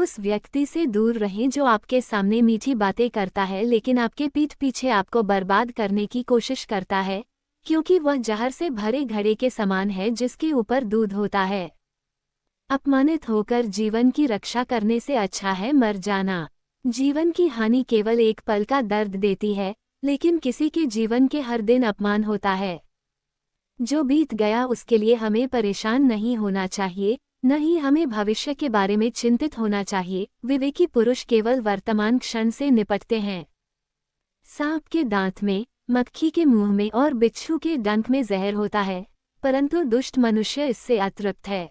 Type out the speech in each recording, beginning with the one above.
उस व्यक्ति से दूर रहें जो आपके सामने मीठी बातें करता है लेकिन आपके पीठ पीछे आपको बर्बाद करने की कोशिश करता है, क्योंकि वह जहर से भरे घड़े के समान है जिसके ऊपर दूध होता है। अपमानित होकर जीवन की रक्षा करने से अच्छा है मर जाना। जीवन की हानि केवल एक पल का दर्द देती है, लेकिन किसी के जीवन के हर दिन अपमान होता है। जो बीत गया उसके लिए हमें परेशान नहीं होना चाहिए, न ही हमें भविष्य के बारे में चिंतित होना चाहिए। विवेकी पुरुष केवल वर्तमान क्षण से निपटते हैं। सांप के दांत में, मक्खी के मुंह में और बिच्छू के डंक में जहर होता है, परंतु दुष्ट मनुष्य इससे अतृप्त है।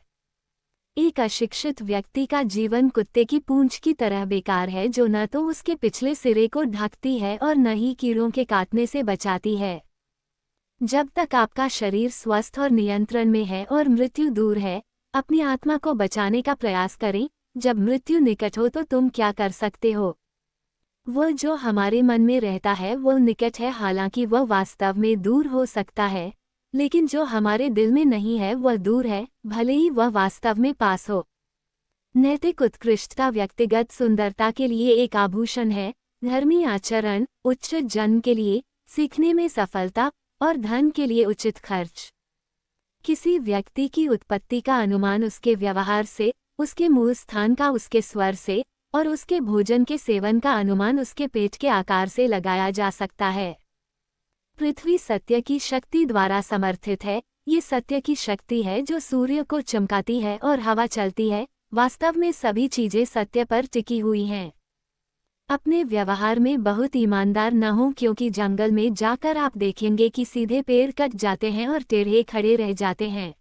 एक अशिक्षित व्यक्ति का जीवन कुत्ते की पूंछ की तरह बेकार है, जो न तो उसके पिछले सिरे को ढकती है और न ही कीड़ों के काटने से बचाती है। जब तक आपका शरीर स्वस्थ और नियंत्रण में है और मृत्यु दूर है, अपनी आत्मा को बचाने का प्रयास करें। जब मृत्यु निकट हो तो तुम क्या कर सकते हो? वह जो हमारे मन में रहता है वो निकट है, हालांकि वह वास्तव में दूर हो सकता है, लेकिन जो हमारे दिल में नहीं है वह दूर है, भले ही वह वास्तव में पास हो। नैतिक उत्कृष्टता व्यक्तिगत सुंदरता के लिए एक आभूषण है, धर्मी आचरण, उच्च जन्म के लिए, सीखने में सफलता और धन के लिए उचित खर्च। किसी व्यक्ति की उत्पत्ति का अनुमान उसके व्यवहार से, उसके मूल स्थान का उसके स्वर से और उसके भोजन के सेवन का अनुमान उसके पेट के आकार से लगाया जा सकता है। पृथ्वी सत्य की शक्ति द्वारा समर्थित है। ये सत्य की शक्ति है जो सूर्य को चमकाती है और हवा चलती है। वास्तव में सभी चीजें सत्य पर टिकी हुई हैं। अपने व्यवहार में बहुत ईमानदार न हो, क्योंकि जंगल में जाकर आप देखेंगे कि सीधे पेड़ कट जाते हैं और टेढ़े खड़े रह जाते हैं।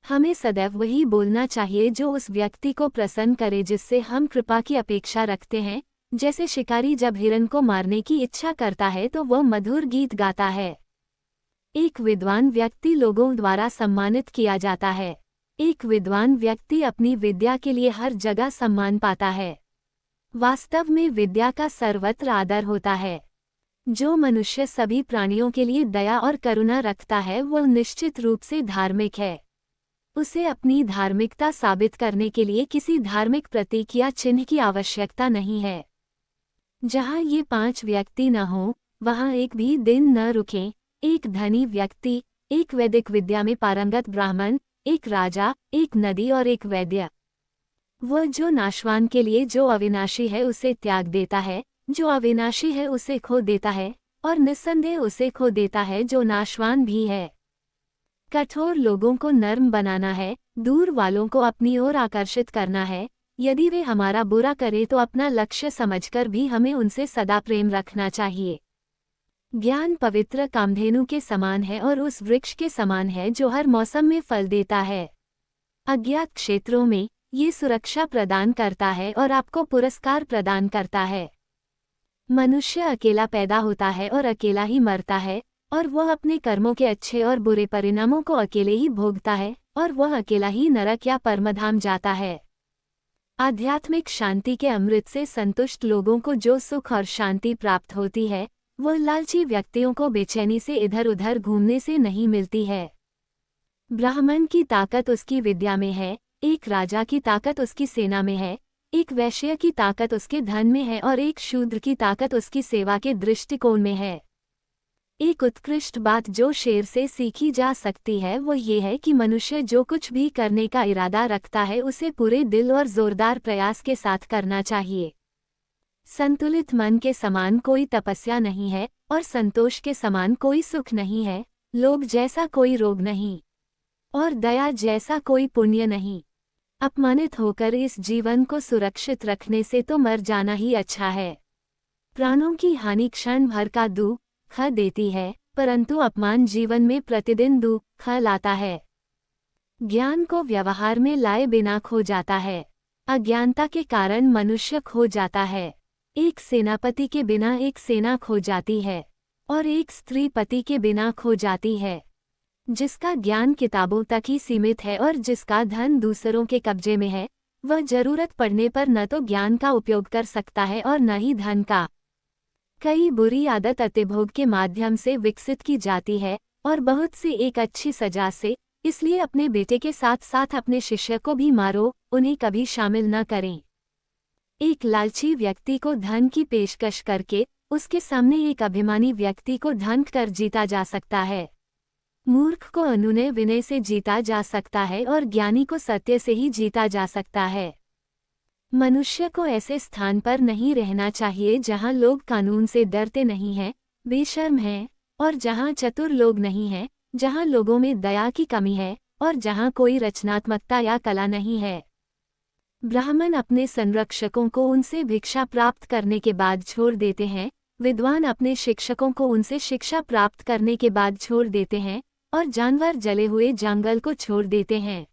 हमें सदैव वही बोलना चाहिए जो उस व्यक्ति को प्रसन्न करे जिससे हम कृपा की अपेक्षा रखते हैं। जैसे शिकारी जब हिरन को मारने की इच्छा करता है तो वह मधुर गीत गाता है। एक विद्वान व्यक्ति लोगों द्वारा सम्मानित किया जाता है। एक विद्वान व्यक्ति अपनी विद्या के लिए हर जगह सम्मान पाता है। वास्तव में विद्या का सर्वत्र आदर होता है। जो मनुष्य सभी प्राणियों के लिए दया और करुणा रखता है वह निश्चित रूप से धार्मिक है। उसे अपनी धार्मिकता साबित करने के लिए किसी धार्मिक प्रतीक या चिन्ह की आवश्यकता नहीं है। जहाँ ये 5 व्यक्ति न हों, वहाँ एक भी दिन न रुकें। एक धनी व्यक्ति, एक वैदिक विद्या में पारंगत ब्राह्मण, एक राजा, एक नदी और एक वैद्य। वह जो नाशवान के लिए जो अविनाशी है उसे त्याग देता है, जो अविनाशी है उसे खो देता है, और निस्संदेह उसे खो देता है जो नाशवान भी है। कठोर लोगों को नर्म बनाना है, दूर वालों को अपनी ओर आकर्षित करना है। यदि वे हमारा बुरा करें तो अपना लक्ष्य समझकर भी हमें उनसे सदा प्रेम रखना चाहिए। ज्ञान पवित्र कामधेनु के समान है और उस वृक्ष के समान है जो हर मौसम में फल देता है। अज्ञात क्षेत्रों में ये सुरक्षा प्रदान करता है और आपको पुरस्कार प्रदान करता है। मनुष्य अकेला पैदा होता है और अकेला ही मरता है, और वह अपने कर्मों के अच्छे और बुरे परिणामों को अकेले ही भोगता है, और वह अकेला ही नरक या परमधाम जाता है। आध्यात्मिक शांति के अमृत से संतुष्ट लोगों को जो सुख और शांति प्राप्त होती है, वह लालची व्यक्तियों को बेचैनी से इधर उधर घूमने से नहीं मिलती है। ब्राह्मण की ताकत उसकी विद्या में है, एक राजा की ताकत उसकी सेना में है, एक वैश्य की ताकत उसके धन में है और एक शूद्र की ताकत उसकी सेवा के दृष्टिकोण में है। एक उत्कृष्ट बात जो शेर से सीखी जा सकती है वो ये है कि मनुष्य जो कुछ भी करने का इरादा रखता है उसे पूरे दिल और जोरदार प्रयास के साथ करना चाहिए। संतुलित मन के समान कोई तपस्या नहीं है और संतोष के समान कोई सुख नहीं है। लोभ जैसा कोई रोग नहीं और दया जैसा कोई पुण्य नहीं। अपमानित होकर इस जीवन को सुरक्षित रखने से तो मर जाना ही अच्छा है। प्राणों की हानि क्षण भर का दुख देती है, परंतु अपमान जीवन में प्रतिदिन दुख लाता है। ज्ञान को व्यवहार में लाए बिना खो जाता है। अज्ञानता के कारण मनुष्य खो जाता है। एक सेनापति के बिना एक सेना खो जाती है और एक स्त्री पति के बिना खो जाती है। जिसका ज्ञान किताबों तक ही सीमित है और जिसका धन दूसरों के कब्जे में है, वह जरूरत पड़ने पर न तो ज्ञान का उपयोग कर सकता है और न ही धन का। कई बुरी आदत अतिभोग के माध्यम से विकसित की जाती है और बहुत सी एक अच्छी सजा से। इसलिए अपने बेटे के साथ साथ अपने शिष्य को भी मारो, उन्हें कभी शामिल न करें। एक लालची व्यक्ति को धन की पेशकश करके उसके सामने एक अभिमानी व्यक्ति को ढंक कर जीता जा सकता है। मूर्ख को अनुनय विनय से जीता जा सकता है और ज्ञानी को सत्य से ही जीता जा सकता है। मनुष्य को ऐसे स्थान पर नहीं रहना चाहिए जहां लोग कानून से डरते नहीं हैं, बेशर्म हैं, और जहां चतुर लोग नहीं हैं, जहां लोगों में दया की कमी है, और जहां कोई रचनात्मकता या कला नहीं है। ब्राह्मण अपने संरक्षकों को उनसे भिक्षा प्राप्त करने के बाद छोड़ देते हैं, विद्वान अपने शिक्षकों को उनसे शिक्षा प्राप्त करने के बाद छोड़ देते हैं, और जानवर जले हुए जंगल को छोड़ देते हैं।